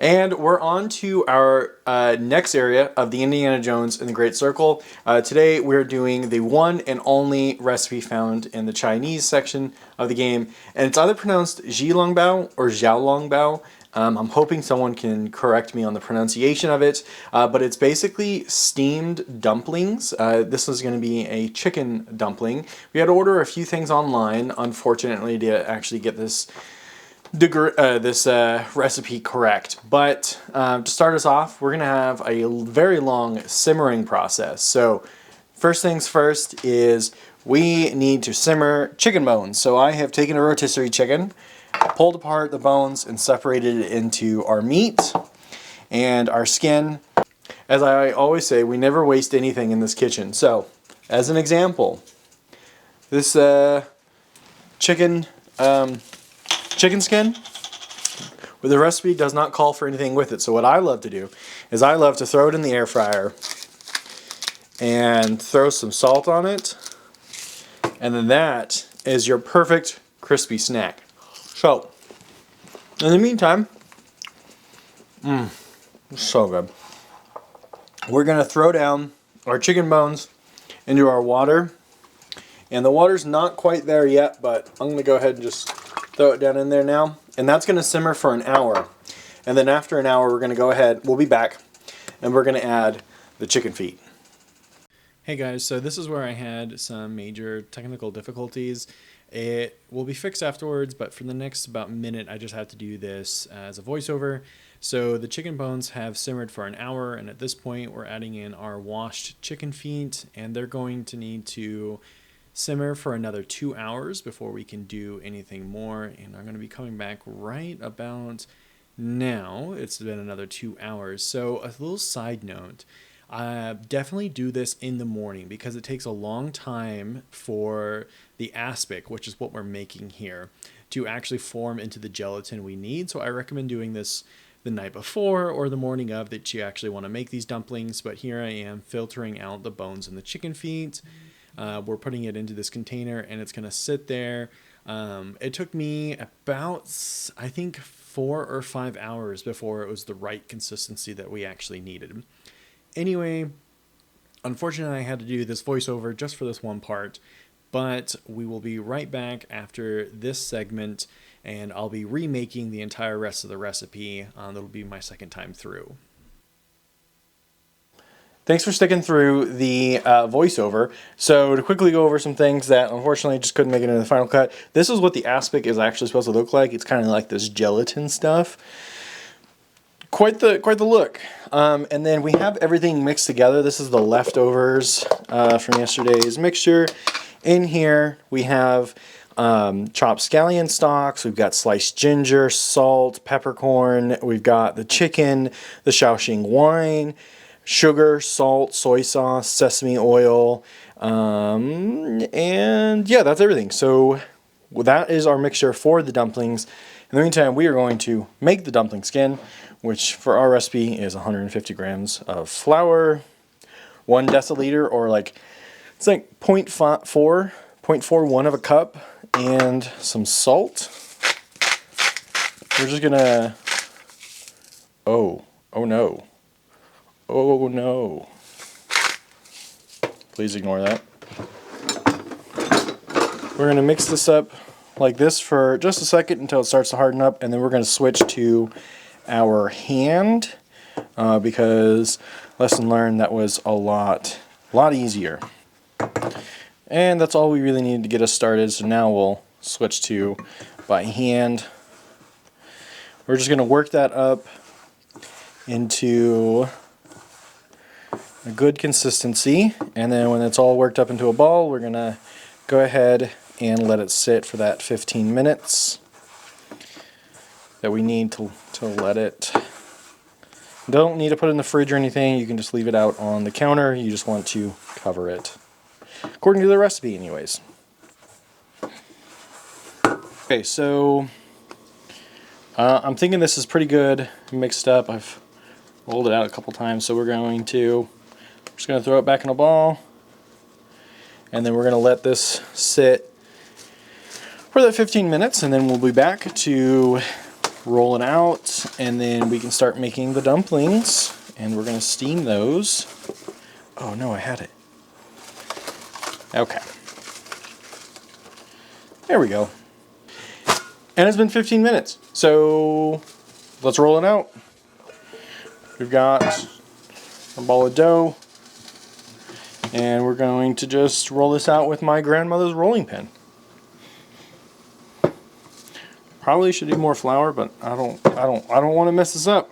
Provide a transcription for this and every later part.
And we're on to our next area of the Indiana Jones and the Great Circle. Today we're doing the one and only recipe found in the Chinese section of the game. And it's either pronounced Xiaolongbao or Xiaolongbao. I'm hoping someone can correct me on the pronunciation of it. But it's basically steamed dumplings. This is going to be a chicken dumpling. We had to order a few things online, unfortunately, to actually get this recipe correct. But to start us off, we're going to have a very long simmering process. So first things first is we need to simmer chicken bones. So I have taken a rotisserie chicken, pulled apart the bones and separated it into our meat and our skin. As I always say, we never waste anything in this kitchen. So as an example, this chicken skin, but the recipe does not call for anything with it. So what I love to do is I love to throw it in the air fryer and throw some salt on it, and then that is your perfect crispy snack. So in the meantime, so good. We're gonna throw down our chicken bones into our water, and the water's not quite there yet, but I'm gonna go ahead and just throw it down in there now, and that's going to simmer for an hour. And then after an hour, we're going to go ahead, we'll be back, and we're going to add the chicken feet. Hey guys, so this is where I had some major technical difficulties. It will be fixed afterwards, but for the next about minute, I just have to do this as a voiceover. So the chicken bones have simmered for an hour, and at this point, we're adding in our washed chicken feet, and they're going to need to simmer for another 2 hours before we can do anything more. And I'm going to be coming back right about now. It's been another 2 hours. So a little side note, definitely do this in the morning because it takes a long time for the aspic, which is what we're making here, to actually form into the gelatin we need. So I recommend doing this the night before or the morning of that you actually want to make these dumplings. But here I am filtering out the bones and the chicken feet. We're putting it into this container and it's going to sit there. It took me about, I think, 4 or 5 hours before it was the right consistency that we actually needed. Anyway, unfortunately, I had to do this voiceover just for this one part, but we will be right back after this segment, and I'll be remaking the entire rest of the recipe. That'll be my second time through. Thanks for sticking through the voiceover. So to quickly go over some things that unfortunately just couldn't make it into the final cut. This is what the aspic is actually supposed to look like. It's kind of like this gelatin stuff. Quite the look. And then we have everything mixed together. This is the leftovers from yesterday's mixture. In here we have chopped scallion stalks, we've got sliced ginger, salt, peppercorn, we've got the chicken, the Shaoxing wine, sugar, salt, soy sauce, sesame oil, and yeah, that's everything. So that is our mixture for the dumplings. In the meantime, we are going to make the dumpling skin, which for our recipe is 150 grams of flour, 1 deciliter, or it's like 0.41 of a cup, and some salt. We're just gonna, oh no. Oh no. Please ignore that. We're going to mix this up like this for just a second until it starts to harden up, and then we're going to switch to our hand because lesson learned, that was a lot easier. And that's all we really needed to get us started, so now we'll switch to by hand. We're just going to work that up into a good consistency, and then when it's all worked up into a ball, we're gonna go ahead and let it sit for that 15 minutes that we need to let it. Don't need to put it in the fridge or anything. You can just leave it out on the counter. You just want to cover it according to the recipe anyways. Okay, so I'm thinking this is pretty good mixed up. I've rolled it out a couple times, so we're just going to throw it back in a ball, and then we're going to let this sit for that 15 minutes, and then we'll be back to roll it out, and then we can start making the dumplings, and we're going to steam those. Oh no, I had it. Okay. There we go. And it's been 15 minutes, so let's roll it out. We've got a ball of dough, and we're going to just roll this out with my grandmother's rolling pin. Probably should do more flour, but I don't want to mess this up.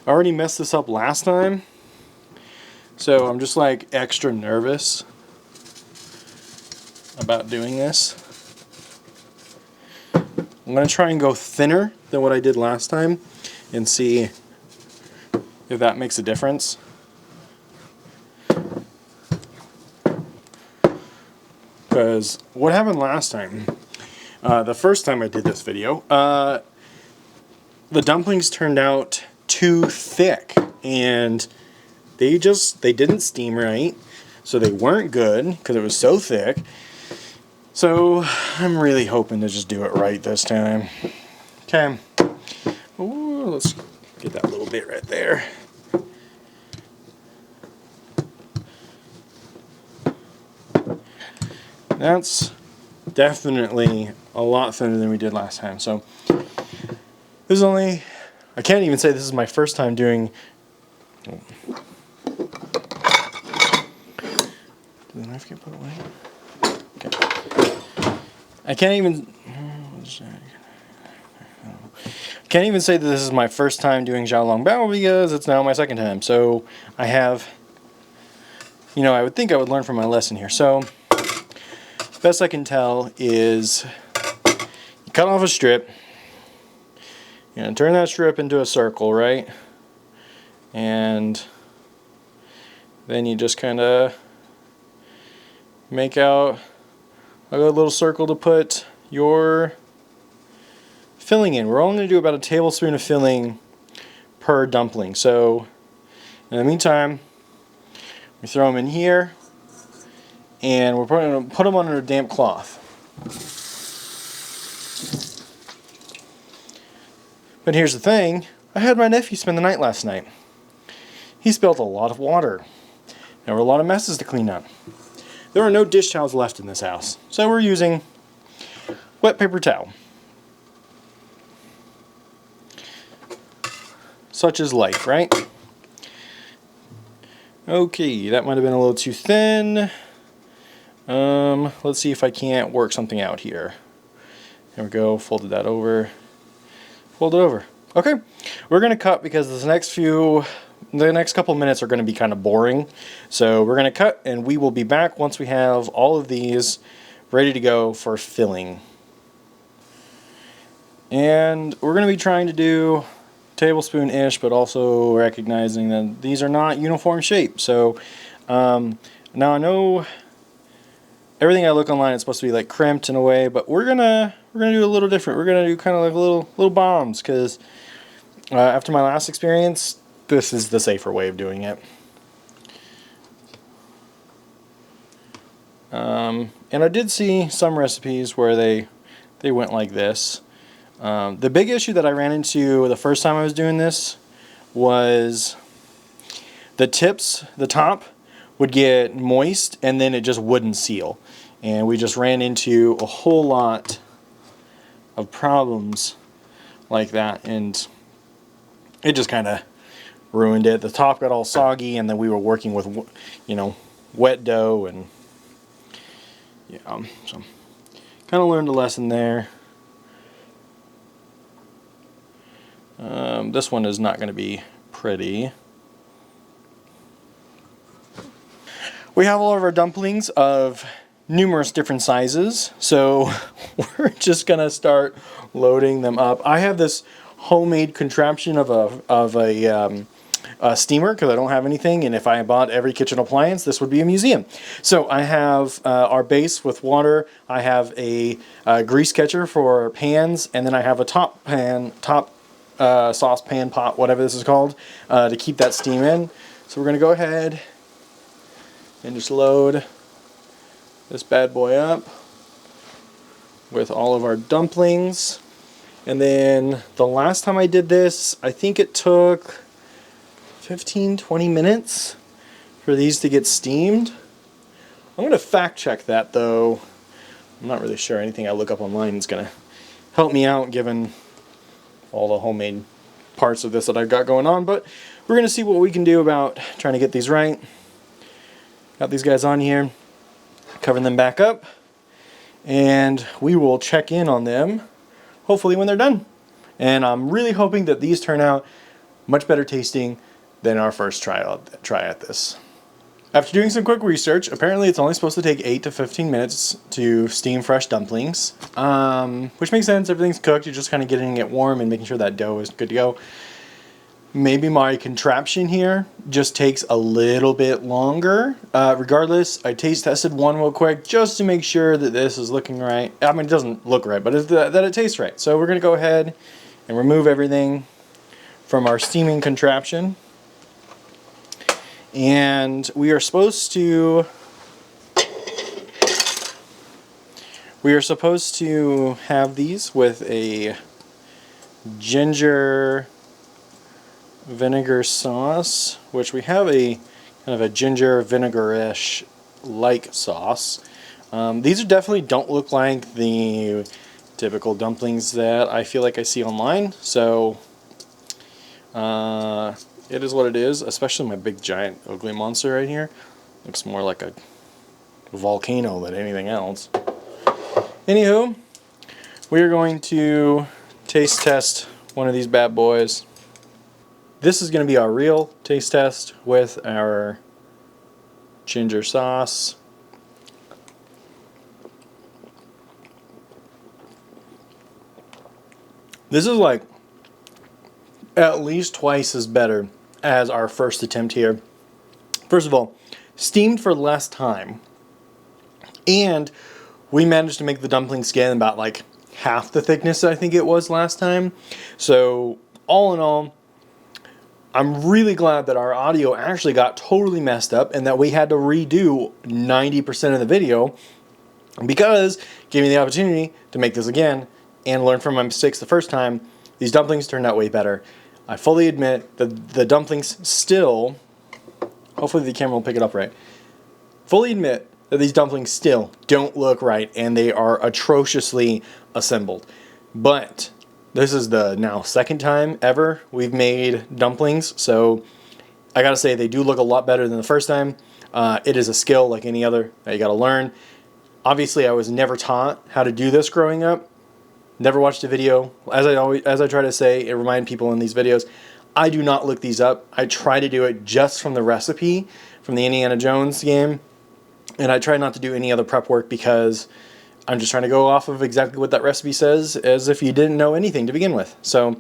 I already messed this up last time, so I'm just like extra nervous about doing this. I'm going to try and go thinner than what I did last time and see if that makes a difference. Because what happened last time, the first time I did this video, the dumplings turned out too thick and they didn't steam right, so they weren't good because it was so thick. So I'm really hoping to just do it right this time. Okay. Ooh, let's get that little bit right there. That's definitely a lot thinner than we did last time. So this is only, I can't even say this is my first time doing. Did the knife get put away? Okay. I can't even say that this is my first time doing Xiaolongbao because it's now my second time. So I have, I would think I would learn from my lesson here. So best I can tell is you cut off a strip, turn that strip into a circle, right? And then you just kind of make out a little circle to put your filling in. We're only going to do about a tablespoon of filling per dumpling. So in the meantime, we throw them in here, and we're going to put them under a damp cloth. But here's the thing, I had my nephew spend the night last night. He spilled a lot of water. There were a lot of messes to clean up. There are no dish towels left in this house, so we're using wet paper towel. Such is life, right? Okay, that might have been a little too thin. Let's see if I can't work something out here. There we go, folded that over. Fold it over. Okay, we're going to cut because the next couple minutes are going to be kind of boring. So we're going to cut, and we will be back once we have all of these ready to go for filling. And we're going to be trying to do tablespoon-ish, but also recognizing that these are not uniform shape. So now I know everything I look online is supposed to be like crimped in a way, but we're gonna do a little different. We're gonna do kind of like little bombs because after my last experience, this is the safer way of doing it. And I did see some recipes where they went like this. The big issue that I ran into the first time I was doing this was the top would get moist and then it just wouldn't seal. And we just ran into a whole lot of problems like that, and it just kind of ruined it. The top got all soggy, and then we were working with, wet dough, and yeah, so kind of learned a lesson there. This one is not going to be pretty. We have all of our dumplings of numerous different sizes, so we're just going to start loading them up. I have this homemade contraption of a steamer because I don't have anything, and if I bought every kitchen appliance, this would be a museum. So I have our base with water, I have a grease catcher for pans, and then I have a top saucepan pot, whatever this is called, to keep that steam in. So we're going to go ahead and just load this bad boy up with all of our dumplings. And then the last time I did this, I think it took 15-20 minutes for these to get steamed. I'm going to fact check that though. I'm not really sure anything I look up online is going to help me out given all the homemade parts of this that I've got going on, but we're going to see what we can do about trying to get these right. Got these guys on here, covering them back up, and we will check in on them hopefully when they're done. And I'm really hoping that these turn out much better tasting than our first try at this. After doing some quick research, apparently it's only supposed to take 8 to 15 minutes to steam fresh dumplings, which makes sense. Everything's cooked. You're just kind of getting it warm and making sure that dough is good to go. Maybe my contraption here just takes a little bit longer. Regardless, I taste tested one real quick just to make sure that this is looking right. I mean, it doesn't look right, but that it tastes right. So we're going to go ahead and remove everything from our steaming contraption. And we are supposed to have these with a ginger vinegar sauce, which we have a kind of a ginger vinegar-ish like sauce. These definitely don't look like the typical dumplings that I feel like I see online, so it is what it is, especially my big giant ugly monster right here. Looks more like a volcano than anything else. Anywho, we are going to taste test one of these bad boys. This is going to be our real taste test with our ginger sauce. This is like at least twice as better as our first attempt here. First of all, steamed for less time, and we managed to make the dumpling skin about like half the thickness I think it was last time. So all in all, I'm really glad that our audio actually got totally messed up and that we had to redo 90% of the video, because it gave me the opportunity to make this again and learn from my mistakes the first time. These dumplings turned out way better. I fully admit that the dumplings still, hopefully the camera will pick it up right, fully admit that these dumplings still don't look right and they are atrociously assembled. But this is the now second time ever we've made dumplings, so I gotta say they do look a lot better than the first time. It is a skill like any other that you gotta learn. Obviously I was never taught how to do this growing up. Never watched a video. As I try to say and remind people in these videos, I do not look these up. I try to do it just from the recipe from the Indiana Jones game, and I try not to do any other prep work because I'm just trying to go off of exactly what that recipe says, as if you didn't know anything to begin with. So,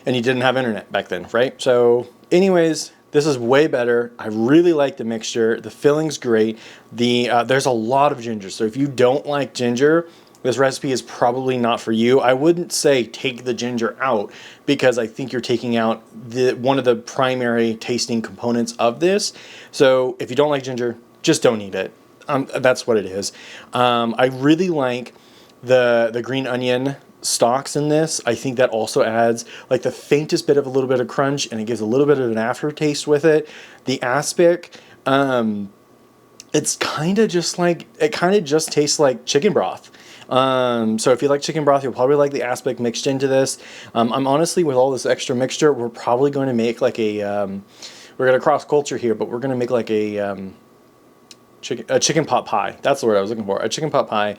and you didn't have internet back then, right? So anyways, this is way better. I really like the mixture. The filling's great. There's a lot of ginger, so if you don't like ginger, this recipe is probably not for you. I wouldn't say take the ginger out, because I think you're taking out one of the primary tasting components of this. So if you don't like ginger, just don't eat it. That's what it is. I really like the green onion stalks in this. I think that also adds like the faintest bit of a little bit of crunch, and it gives a little bit of an aftertaste with it. The aspic, it's kind of just like, it kind of just tastes like chicken broth. So if you like chicken broth, you'll probably like the aspic mixed into this. I'm honestly, with all this extra mixture, we're probably going to make like a, we're going to cross culture here, but we're going to make like a chicken pot pie. That's the word I was looking for. A chicken pot pie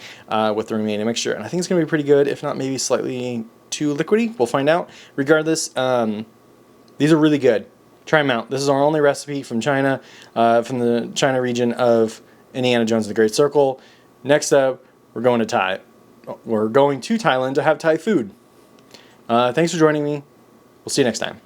with the remaining mixture. And I think it's going to be pretty good, if not maybe slightly too liquidy. We'll find out. Regardless, these are really good. Try them out. This is our only recipe from China, from the China region of Indiana Jones and the Great Circle. Next up, we're going to Thailand to have Thai food. Thanks for joining me. We'll see you next time.